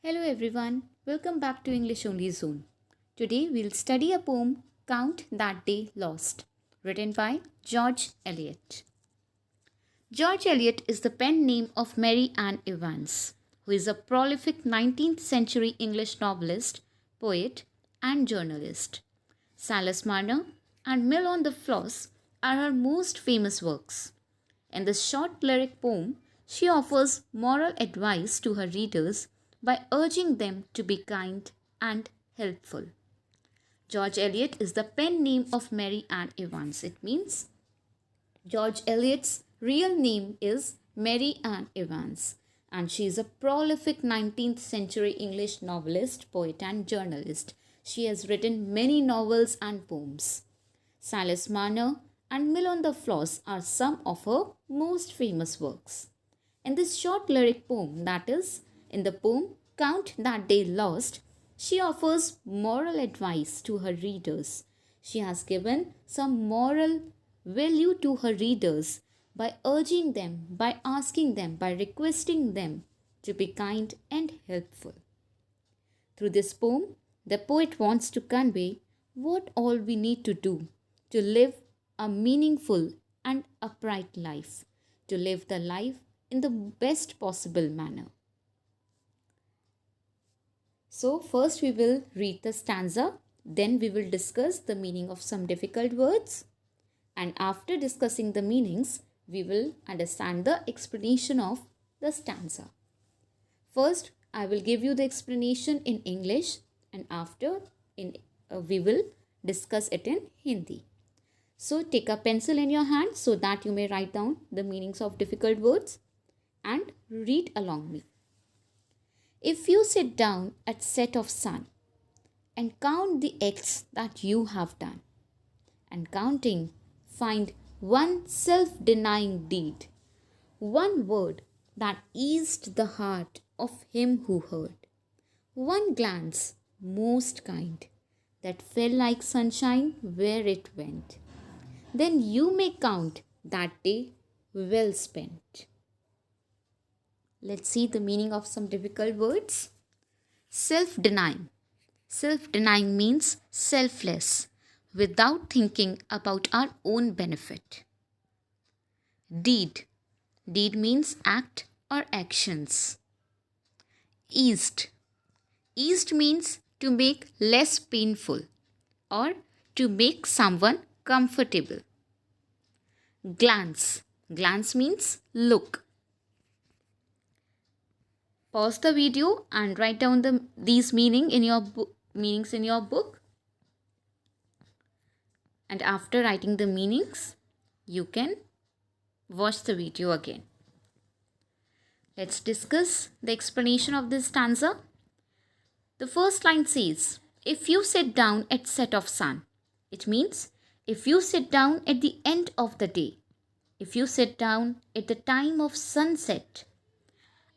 Hello everyone, welcome back to English Only Zone. Today we'll study a poem, Count That Day Lost, written by George Eliot. George Eliot is the pen name of Mary Ann Evans, who is a prolific 19th century English novelist, poet, and journalist. Salis Marner and Mill on the Floss are her most famous works. In this short lyric poem, she offers moral advice to her readers by urging them to be kind and helpful. George Eliot is the pen name of Mary Ann Evans. It means George Eliot's real name is Mary Ann Evans, and she is a prolific 19th century English novelist, poet, and journalist. She has written many novels and poems. Salis Marner and Mill on the Floss are some of her most famous works. In this short lyric poem, that is, in the poem Count That Day Lost, she offers moral advice to her readers. She has given some moral value to her readers by urging them, by asking them, by requesting them to be kind and helpful. Through this poem, the poet wants to convey what all we need to do to live a meaningful and upright life, to live the life in the best possible manner. So, first we will read the stanza, then we will discuss the meaning of some difficult words, and after discussing the meanings, we will understand the explanation of the stanza. First, I will give you the explanation in English, and after we will discuss it in Hindi. So, take a pencil in your hand so that you may write down the meanings of difficult words and read along me. If you sit down at set of sun and count the acts that you have done, and counting find one self-denying deed, one word that eased the heart of him who heard, one glance most kind that fell like sunshine where it went, then you may count that day well spent. Let's see the meaning of some difficult words. Self-denying. Self-denying means selfless, without thinking about our own benefit. Deed. Deed means act or actions. Eased. Eased means to make less painful or to make someone comfortable. Glance. Glance means look. Pause the video and write down these meanings in your book. And after writing the meanings, you can watch the video again. Let's discuss the explanation of this stanza. The first line says, if you sit down at set of sun. It means if you sit down at the end of the day. If you sit down at the time of sunset.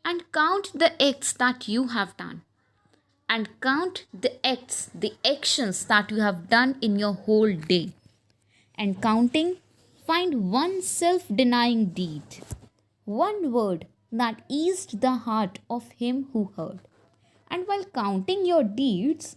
And count the acts that you have done. And count the acts, the actions that you have done in your whole day. And counting, find one self-denying deed. One word that eased the heart of him who heard. And while counting your deeds,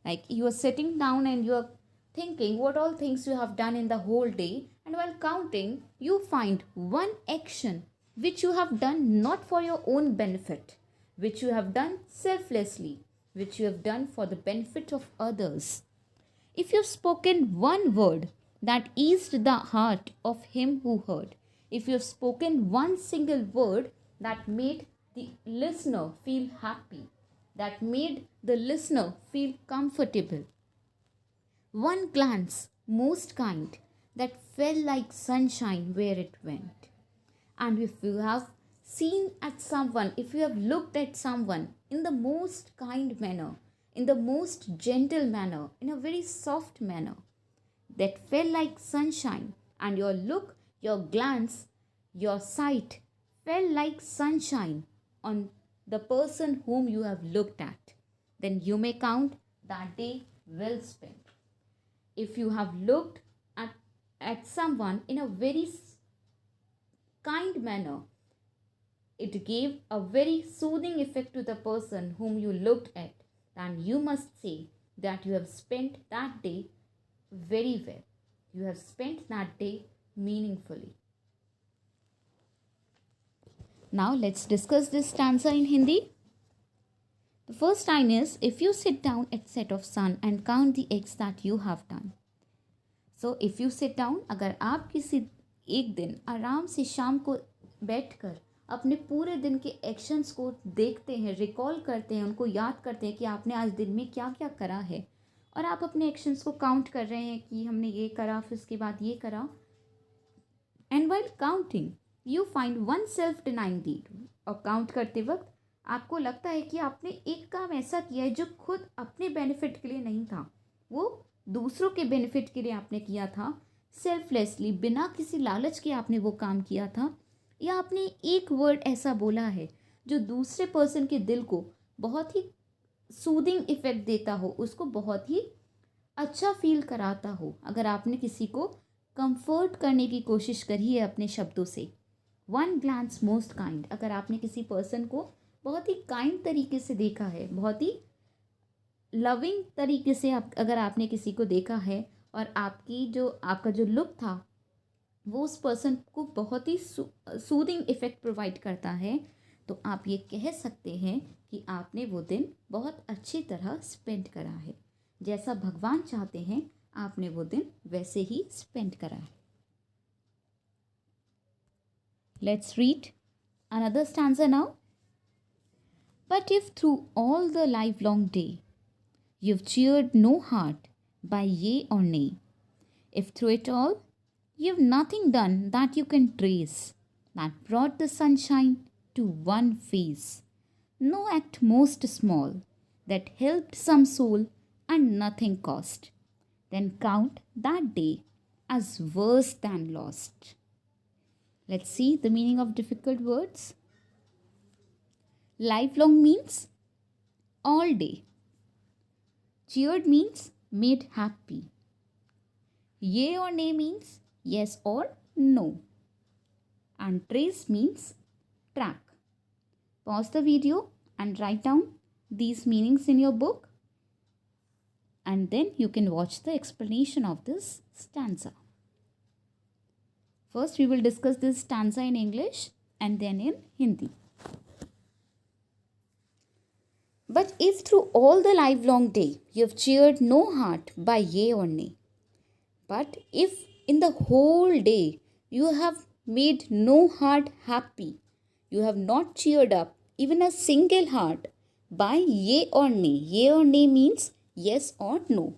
like you are sitting down and you are thinking what all things you have done in the whole day. And while counting, you find one action which you have done not for your own benefit, which you have done selflessly, which you have done for the benefit of others. If you have spoken one word that eased the heart of him who heard, if you have spoken one single word that made the listener feel happy, that made the listener feel comfortable, one glance most kind that fell like sunshine where it went. And if you have seen at someone, if you have looked at someone in the most kind manner, in the most gentle manner, in a very soft manner, that fell like sunshine, and your look, your glance, your sight fell like sunshine on the person whom you have looked at, then you may count that day well spent. If you have looked at someone in a very kind manner, it gave a very soothing effect to the person whom you looked at, then you must say that you have spent that day very well. You have spent that day meaningfully. Now let's discuss this stanza in Hindi. The first line is, if you sit down at set of sun and count the eggs that you have done. So if you sit down, अगर आप किसी एक दिन आराम से शाम को बैठकर अपने पूरे दिन के एक्शंस को देखते हैं, रिकॉल करते हैं, उनको याद करते हैं कि आपने आज दिन में क्या क्या करा है, और आप अपने एक्शंस को काउंट कर रहे हैं कि हमने ये करा, फिर उसके बाद ये करा. And while counting you find one self denying deed. और काउंट करते वक्त आपको लगता है कि आपने एक काम ऐसा किया है जो खुद अपने बेनिफिट के लिए नहीं था, वो दूसरों के बेनिफिट के लिए आपने किया था. सेल्फलेसली, बिना किसी लालच के आपने वो काम किया था, या आपने एक वर्ड ऐसा बोला है जो दूसरे पर्सन के दिल को बहुत ही सूदिंग इफ़ेक्ट देता हो, उसको बहुत ही अच्छा फील कराता हो. अगर आपने किसी को कंफर्ट करने की कोशिश करी है अपने शब्दों से. वन ग्लांस मोस्ट काइंड, अगर आपने किसी पर्सन को बहुत ही काइंड तरीके से देखा है, बहुत ही लविंग तरीके से अगर आपने किसी को देखा है, और आपका जो लुक था वो उस पर्सन को बहुत ही सूदिंग इफ़ेक्ट प्रोवाइड करता है, तो आप ये कह सकते हैं कि आपने वो दिन बहुत अच्छी तरह स्पेंड करा है. जैसा भगवान चाहते हैं आपने वो दिन वैसे ही स्पेंड करा है. Let's read another stanza now. But if through all the livelong day you've cheered no heart by yea or nay, if through it all you've nothing done that you can trace, that brought the sunshine to one face, no act most small that helped some soul and nothing cost, then count that day as worse than lost. Let's see the meaning of difficult words. Lifelong means all day. Cheered means made happy. Yea or nay means yes or no. And trace means track. Pause the video and write down these meanings in your book, and then you can watch the explanation of this stanza. First we will discuss this stanza in English and then in Hindi. But if through all the livelong day you have cheered no heart by yea or nay, but if in the whole day you have made no heart happy, you have not cheered up even a single heart by yea or nay. Yea or nay means yes or no.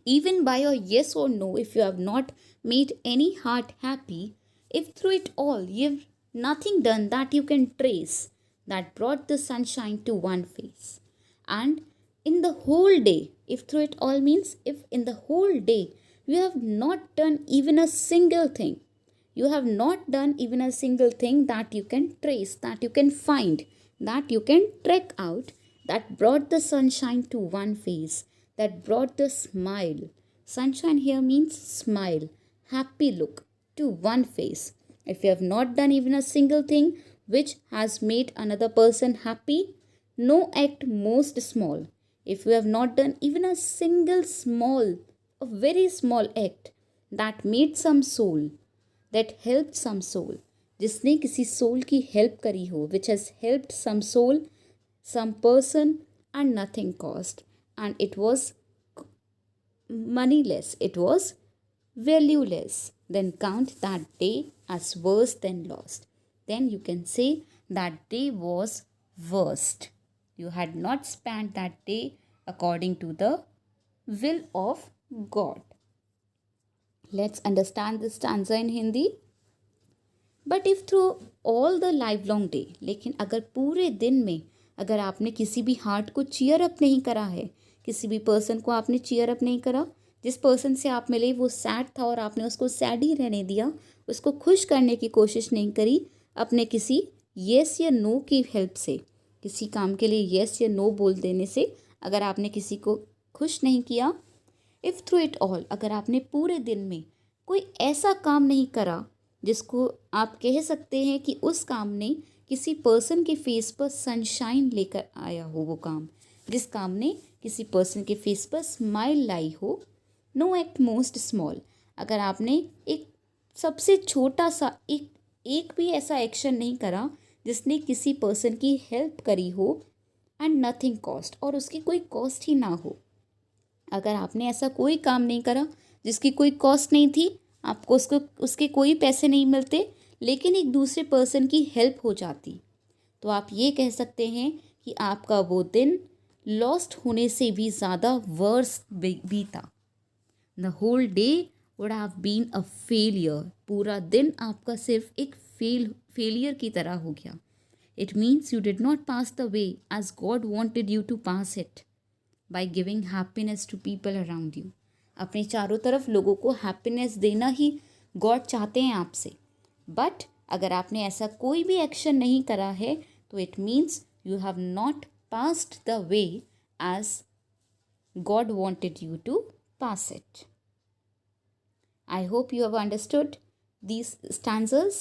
Even by your yes or no, if you have not made any heart happy, if through it all you have nothing done that you can trace, that brought the sunshine to one face. And in the whole day, if through it all means if in the whole day you have not done even a single thing, you have not done even a single thing that you can trace, that you can find, that you can track out, that brought the sunshine to one face, that brought the smile. Sunshine here means smile, happy look to one face. If you have not done even a single thing which has made another person happy, no act most small. If you have not done even a single small, a very small act that made some soul, that helped some soul, जिसने किसी soul की help करी हो, which has helped some soul, some person, and nothing cost, and it was moneyless, it was valueless, then count that day as worse than lost. Then you can say that day was worst. You had not spent that day according to the will of God. Let's understand this stanza in Hindi. But if through all the livelong day, लेकिन अगर पूरे दिन में अगर आपने किसी भी heart को चीयर अप नहीं करा है, किसी भी पर्सन को आपने चीयर अप नहीं करा, जिस पर्सन से आप मिले वो सैड था और आपने उसको सैड ही रहने दिया, उसको खुश करने की कोशिश नहीं करी, अपने किसी येस या नो की हेल्प से, किसी काम के लिए येस या नो बोल देने से अगर आपने किसी को खुश नहीं किया, इफ़ थ्रू इट ऑल, अगर आपने पूरे दिन में कोई ऐसा काम नहीं करा जिसको आप कह सकते हैं कि उस काम ने किसी पर्सन के फेस पर सनशाइन लेकर आया हो वो काम, जिस काम ने किसी पर्सन के फेस पर स्माइल लाई हो। नो एक्ट मोस्ट स्मॉल, अगर आपने एक सबसे छोटा सा एक भी ऐसा एक्शन नहीं करा जिसने किसी पर्सन की हेल्प करी हो, एंड नथिंग कॉस्ट, और उसकी कोई कॉस्ट ही ना हो। अगर आपने ऐसा कोई काम नहीं करा जिसकी कोई कॉस्ट नहीं थी, आपको उसके कोई पैसे नहीं मिलते, लेकिन एक दूसरे पर्सन की हेल्प हो जाती, तो आप ये कह सकते हैं कि आपका वो दिन लॉस्ट होने से भी ज़्यादा वर्स बीता। The whole day would have been a failure, पूरा दिन आपका सिर्फ एक फेलियर की तरह हो गया। It means you did not pass the way as God wanted you to pass it by giving happiness to people around you. अपने चारों तरफ लोगों को हैप्पीनेस देना ही गॉड चाहते हैं आपसे, बट अगर आपने ऐसा कोई भी एक्शन नहीं करा है तो it means you have not passed the way as God wanted you to pass it. I hope you have understood these stanzas,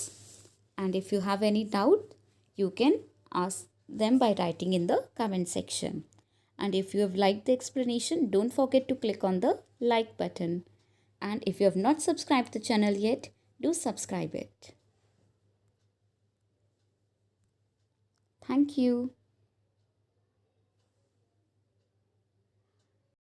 and if you have any doubt, you can ask them by writing in the comment section. And if you have liked the explanation, don't forget to click on the like button. And if you have not subscribed the channel yet, do subscribe it. Thank you.